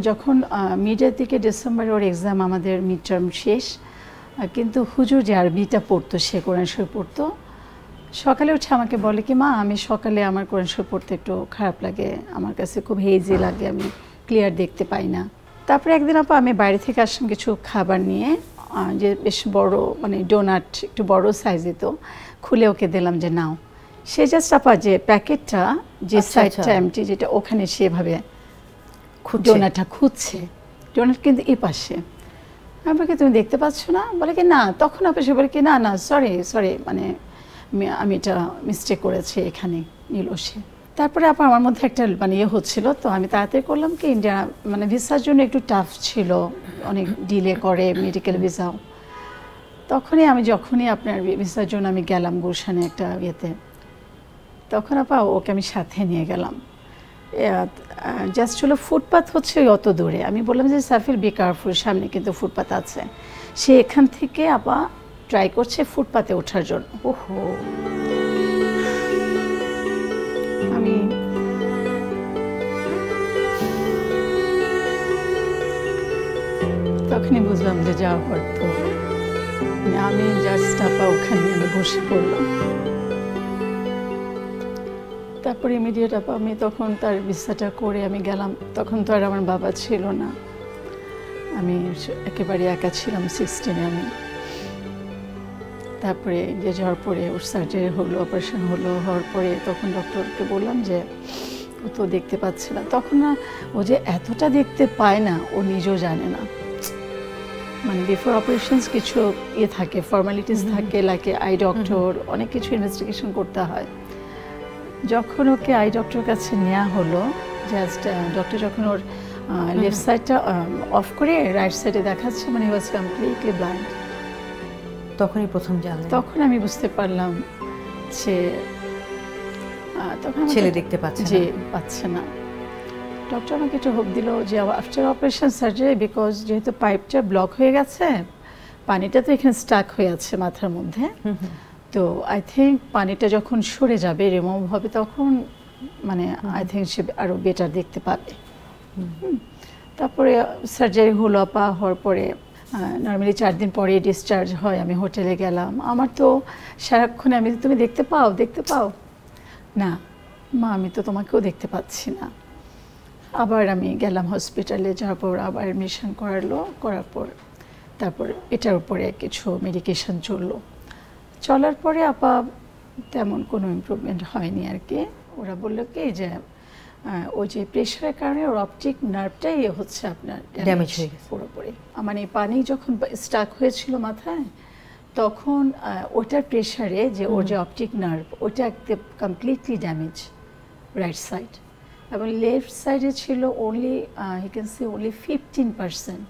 যখন মিডের দিকে ডিসেম্বরে ওর এক্সাম, আমাদের মিড টার্ম শেষ, কিন্তু হুজুর যে আরবিটা পড়তো, সে কোরআন শরীফ পড়তো। সকালে উঠে আমাকে বলে কি, মা আমি সকালে আমার কোরআন শরীফ পড়তে একটু খারাপ লাগে, আমার কাছে খুব হেজি লাগে, আমি ক্লিয়ার দেখতে পাই না। তারপরে একদিন আপা আমি বাইরে থেকে আসলাম কিছু খাবার নিয়ে, যে বেশ বড় মানে ডোনাট, একটু বড় সাইজে, তো খুলে ওকে দিলাম যে নাও। সে জাস্ট আপা যে প্যাকেটটা যে সাইডটা এমটি, যেটা ওখানে সেভাবে ডোনাটটা খুঁজছে, ডোনাট কিন্তু এই পাশে। আমাকে তুমি দেখতে পাচ্ছ না? বলে কি না। তখন আপনি সে বলে কি না না সরি মানে আমি এটা মিস্টেক করেছি, এখানে নিল সে। তারপরে আপা আমার মধ্যে একটা মানে ইয়ে হচ্ছিল, তো আমি তাড়াতাড়ি করলাম কি, ইন্ডিয়া মানে ভিসার জন্য একটু টাফ ছিল, অনেক ডিলে করে মেডিকেল ভিসাও। যখনই আপনার ভিসার জন্য আমি গেলাম গুলশানে একটা ইয়েতে, তখন আপা ওকে আমি সাথে নিয়ে গেলাম। জাস্ট হলো ফুটপাথ হচ্ছে অত দূরে। আমি বললাম যে সাফিল বি কেয়ারফুল, সামনে কিন্তু ফুটপাথ আছে। সে এখান থেকে আপা ট্রাই করছে ফুটপাতে ওঠার জন্য। ওহো, আমি তখনই বুঝলাম যে যা হতো। আমি জাস্ট আপা ওখানে আমি বসে পড়লাম। তারপরে ইমিডিয়েট আপা আমি তখন তার ভিসাটা করে আমি গেলাম। তখন তো আর আমার বাবা ছিল না, আমি একেবারে একা ছিলাম 16-এ আমি। তারপরে যে যাওয়ার পরে ওর সার্জারি হলো, অপারেশন হলো, হওয়ার পরে তখন ডক্টরকে বললাম যে ও তো দেখতে পাচ্ছে না। তখন না, ও যে এতটা দেখতে পায় না ও নিজেও জানে না। মানে বিফোর অপারেশনস কিছু ইয়ে থাকে, ফর্মালিটিস থাকে, লাইক আই ডক্টর, অনেক কিছু ইনভেস্টিগেশন করতে হয়। যখন ওকে আই ডক্টর কাছে নেওয়া হলো, জাস্ট ডক্টর যখন ওর লেফট সাইডটা অফ করে রাইট সাইডে দেখাচ্ছে, মানে হি ওয়াজ কমপ্লিটলি ব্লাইন্ড। তখনই প্রথম জানলেন? তখন আমি বুঝতে পারলাম যে তখন ছেলে দেখতে পাচ্ছে না। যে পাচ্ছে না। ডক্টর আমাকে একটু হোপ দিল যে আফটার অপারেশন সার্জারি, বিকজ যেহেতু পাইপটা ব্লক হয়ে গেছে, পানিটা তো এখানে স্টাক হয়ে আছে মাথার মধ্যে, তো আই থিঙ্ক পানিটা যখন সরে যাবে, রিমুভ হবে, তখন মানে আই থিঙ্ক সে আরও বেটার দেখতে পাবে। তারপরে সার্জারি হলো আপা, হওয়ার পরে নর্মালি 4 দিন পরে ডিসচার্জ হয়। আমি হোটেলে গেলাম, আমার তো সারাক্ষণ আমি, তুমি দেখতে পাও না মা, আমি তো তোমাকেও দেখতে পাচ্ছি না। আবার আমি গেলাম হসপিটালে, যাওয়ার পর আবার অ্যাডমিশন করার পর তারপর এটার উপরে কিছু মেডিকেশন চলার পরে আপা তেমন কোনো ইমপ্রুভমেন্ট হয়নি আর কি। ওরা বললো কি যে ওই যে প্রেশারের কারণে ওর অপটিক নার্ভটাই হচ্ছে আপনার ড্যামেজ হয়ে গেছে পুরোপুরি। মানে পানি যখন স্টাক হয়েছিল মাথায়, তখন ওটার প্রেশারে যে ওর যে অপটিক নার্ভ, ওটা একদম কমপ্লিটলি ড্যামেজ রাইট সাইড, এবং লেফট সাইডে ছিল only he can see only 15%।